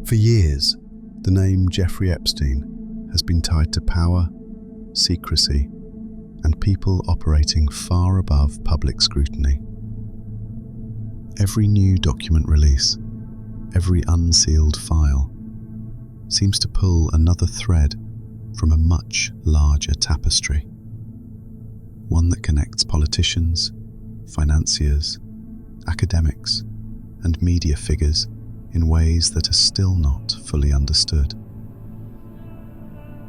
For years, the name Jeffrey Epstein has been tied to power, secrecy, and people operating far above public scrutiny. Every new document release, every unsealed file, seems to pull another thread from a much larger tapestry. One that connects politicians, financiers, academics, and media figures in ways that are still not fully understood.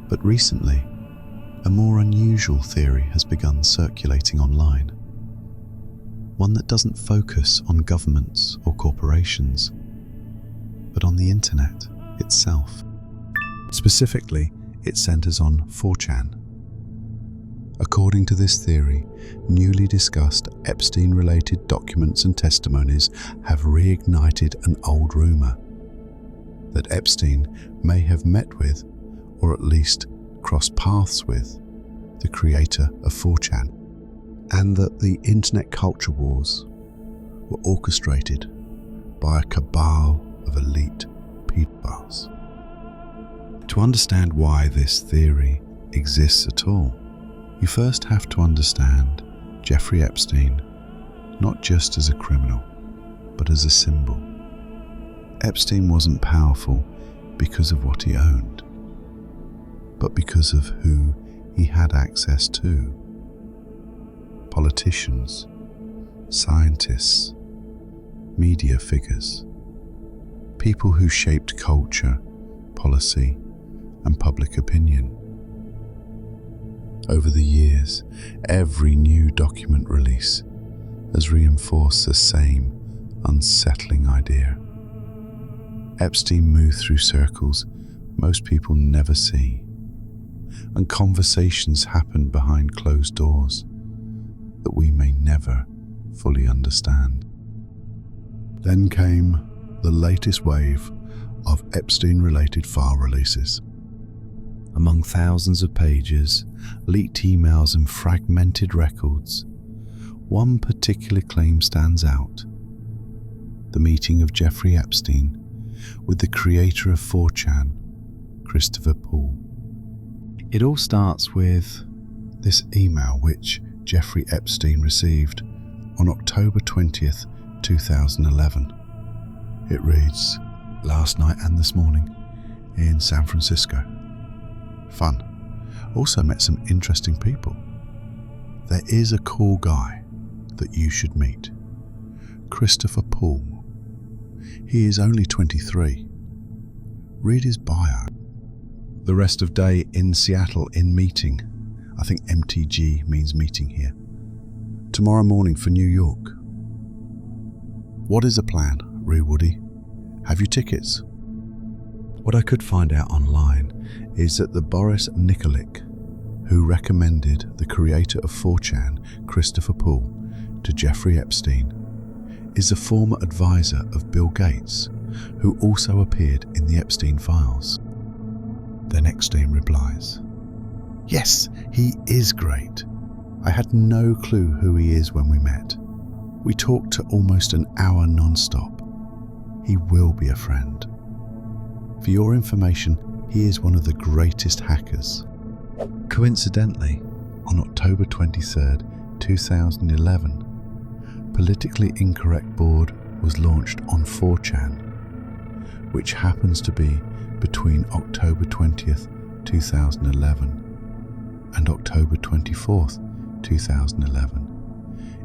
But recently, a more unusual theory has begun circulating online. One that doesn't focus on governments or corporations, but on the internet itself. Specifically, it centers on 4chan. According to this theory, newly discussed Epstein-related documents and testimonies have reignited an old rumor that Epstein may have met with, or at least crossed paths with, the creator of 4chan, and that the internet culture wars were orchestrated by a cabal of elite pedophiles. To understand why this theory exists at all, you first have to understand Jeffrey Epstein not just as a criminal, but as a symbol. Epstein wasn't powerful because of what he owned, but because of who he had access to. Politicians, scientists, media figures, people who shaped culture, policy, and public opinion. Over the years, every new document release has reinforced the same unsettling idea. Epstein moved through circles most people never see, and conversations happened behind closed doors that we may never fully understand. Then came the latest wave of Epstein-related file releases. Among thousands of pages, leaked emails and fragmented records, one particular claim stands out: the meeting of Jeffrey Epstein with the creator of 4chan, Christopher Poole. It all starts with this email which Jeffrey Epstein received on October 20th, 2011. It reads, "Last night and this morning in San Francisco. Fun. Also met some interesting people. There is a cool guy that you should meet. Christopher Poole. He is only 23. Read his bio. The rest of day in Seattle in meeting." I think MTG means meeting here. "Tomorrow morning for New York. What is the plan, Rue Woody? Have you tickets?" What I could find out online is that the Boris Nikolic, who recommended the creator of 4chan, Christopher Poole, to Jeffrey Epstein, is a former advisor of Bill Gates, who also appeared in the Epstein files. Then Epstein replies, "Yes, he is great. I had no clue who he is when we met. We talked to almost an hour non-stop. He will be a friend. For your information, he is one of the greatest hackers." Coincidentally, on October 23rd, 2011, Politically Incorrect Board was launched on 4chan, which happens to be between October 20th, 2011 and October 24th, 2011,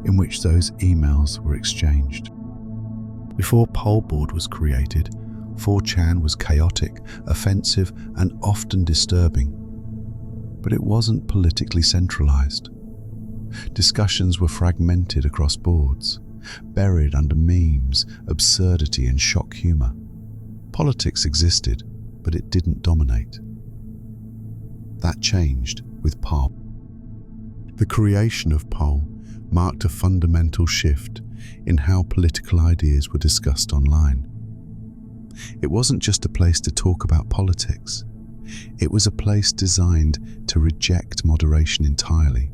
in which those emails were exchanged. Before Poll Board was created, 4chan was chaotic, offensive, and often disturbing. But it wasn't politically centralized. Discussions were fragmented across boards, buried under memes, absurdity, and shock humor. Politics existed, but it didn't dominate. That changed with Poll. The creation of Poll marked a fundamental shift in how political ideas were discussed online. It wasn't just a place to talk about politics. It was a place designed to reject moderation entirely.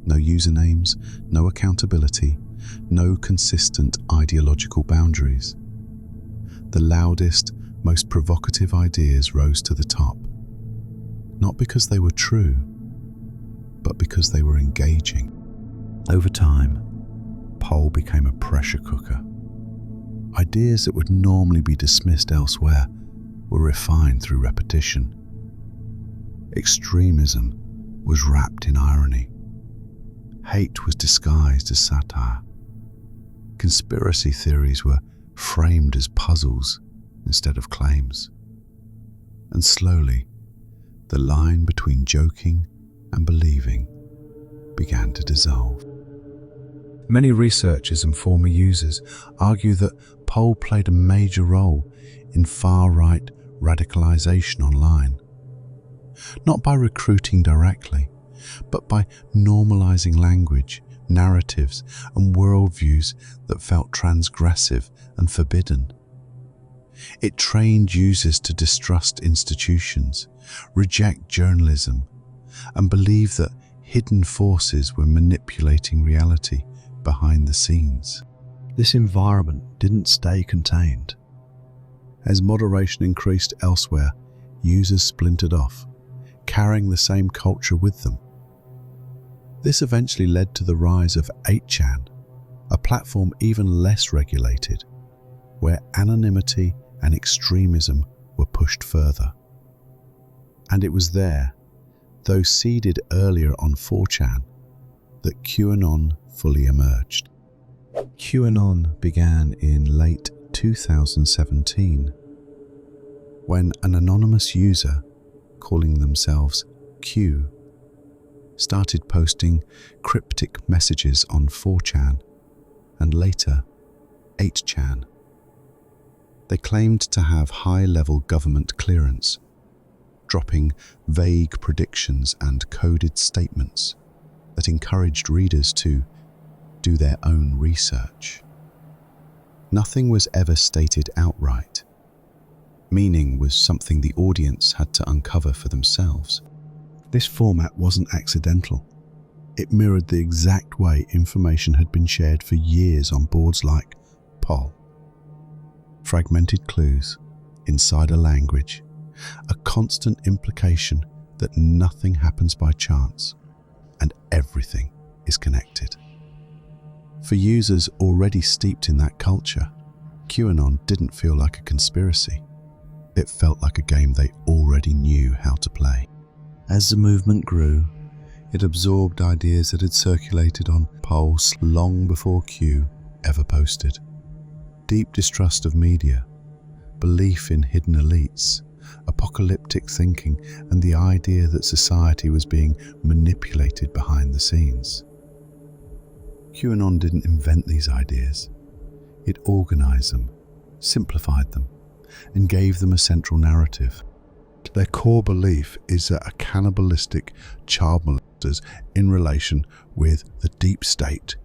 No usernames, no accountability, no consistent ideological boundaries. The loudest, most provocative ideas rose to the top, not because they were true, but because they were engaging. Over time, Poole became a pressure cooker. Ideas that would normally be dismissed elsewhere were refined through repetition. Extremism was wrapped in irony. Hate was disguised as satire. Conspiracy theories were framed as puzzles instead of claims. And slowly, the line between joking and believing began to dissolve. Many researchers and former users argue that Poole played a major role in far-right radicalization online, not by recruiting directly, but by normalizing language, narratives, and worldviews that felt transgressive and forbidden. It trained users to distrust institutions, reject journalism, and believe that hidden forces were manipulating reality behind the scenes. This environment didn't stay contained. As moderation increased elsewhere, users splintered off, carrying the same culture with them. This eventually led to the rise of 8chan, a platform even less regulated, where anonymity and extremism were pushed further. And it was there, though seeded earlier on 4chan, that QAnon fully emerged. QAnon began in late 2017, when an anonymous user, calling themselves Q, started posting cryptic messages on 4chan and later 8chan. They claimed to have high-level government clearance, dropping vague predictions and coded statements that encouraged readers to do their own research. Nothing was ever stated outright. Meaning was something the audience had to uncover for themselves. This format wasn't accidental. It mirrored the exact way information had been shared for years on boards like Poole. Fragmented clues, insider language, a constant implication that nothing happens by chance and everything is connected. For users already steeped in that culture, QAnon didn't feel like a conspiracy. It felt like a game they already knew how to play. As the movement grew, it absorbed ideas that had circulated on Poole long before Q ever posted. Deep distrust of media, belief in hidden elites, apocalyptic thinking, and the idea that society was being manipulated behind the scenes. QAnon didn't invent these ideas. It organized them, simplified them, and gave them a central narrative. Their core belief is that a cannibalistic child molesters in relation with the deep state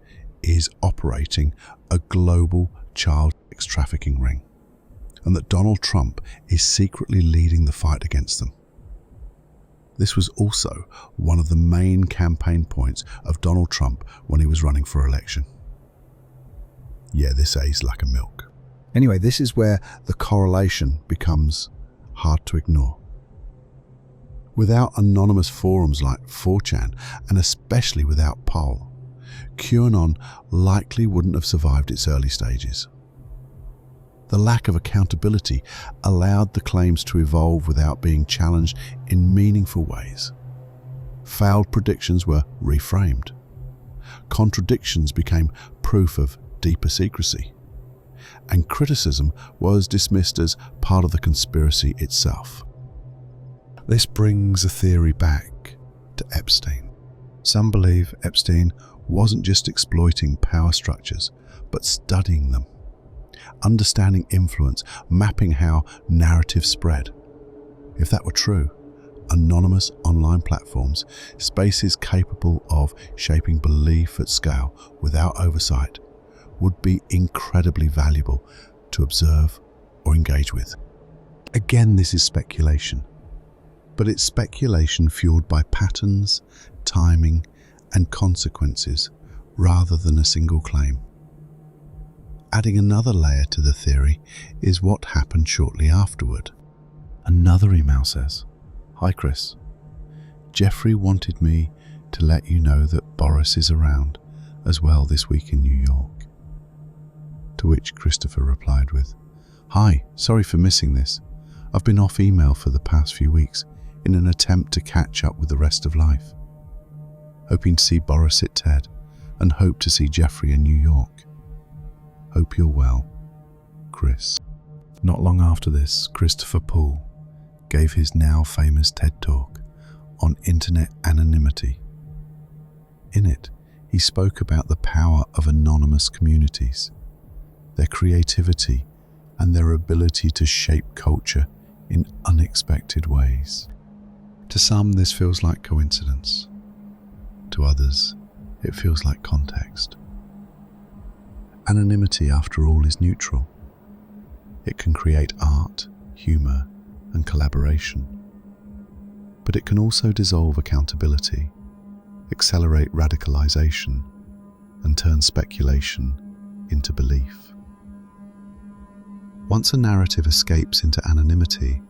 is operating a global child sex trafficking ring, and that Donald Trump is secretly leading the fight against them. This was also one of the main campaign points of Donald Trump when he was running for election. Yeah, this aged like a milk. Anyway, this is where the correlation becomes hard to ignore. Without anonymous forums like 4chan, and especially without Poole, QAnon likely wouldn't have survived its early stages. The lack of accountability allowed the claims to evolve without being challenged in meaningful ways. Failed predictions were reframed. Contradictions became proof of deeper secrecy. And criticism was dismissed as part of the conspiracy itself. This brings a theory back to Epstein. Some believe Epstein wasn't just exploiting power structures, but studying them, understanding influence, mapping how narratives spread. If that were true, anonymous online platforms, spaces capable of shaping belief at scale without oversight, would be incredibly valuable to observe or engage with. Again, this is speculation, but it's speculation fueled by patterns, timing, and consequences rather than a single claim. Adding another layer to the theory is what happened shortly afterward. Another email says, "Hi Chris, Jeffrey wanted me to let you know that Boris is around as well this week in New York." To which Christopher replied with, "Hi, sorry for missing this. I've been off email for the past few weeks in an attempt to catch up with the rest of life. Hoping to see Boris at TED and hope to see Jeffrey in New York. Hope you're well, Chris." Not long after this, Christopher Poole gave his now famous TED Talk on internet anonymity. In it, he spoke about the power of anonymous communities, their creativity, and their ability to shape culture in unexpected ways. To some, this feels like coincidence. To others, it feels like context. Anonymity, after all, is neutral. It can create art, humor, and collaboration. But it can also dissolve accountability, accelerate radicalization, and turn speculation into belief. Once a narrative escapes into anonymity,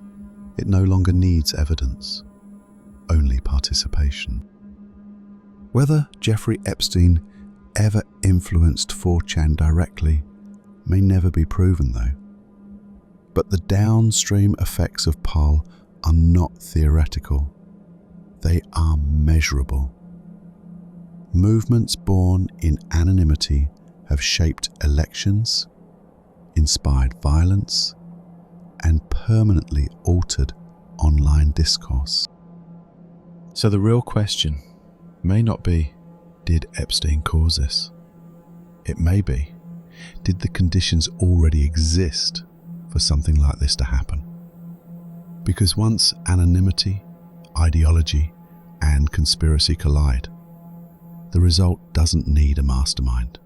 it no longer needs evidence, only participation. Whether Jeffrey Epstein ever influenced 4chan directly may never be proven though. But the downstream effects of Poole are not theoretical, they are measurable. Movements born in anonymity have shaped elections, inspired violence, and permanently altered online discourse. So the real question may not be, did Epstein cause this? It may be, did the conditions already exist for something like this to happen? Because once anonymity, ideology, and conspiracy collide, the result doesn't need a mastermind.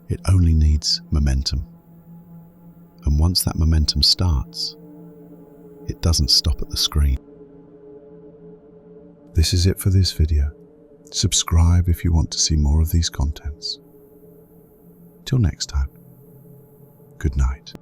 It only needs momentum. And once that momentum starts, it doesn't stop at the screen. This is it for this video. Subscribe if you want to see more of these contents. Till next time, good night.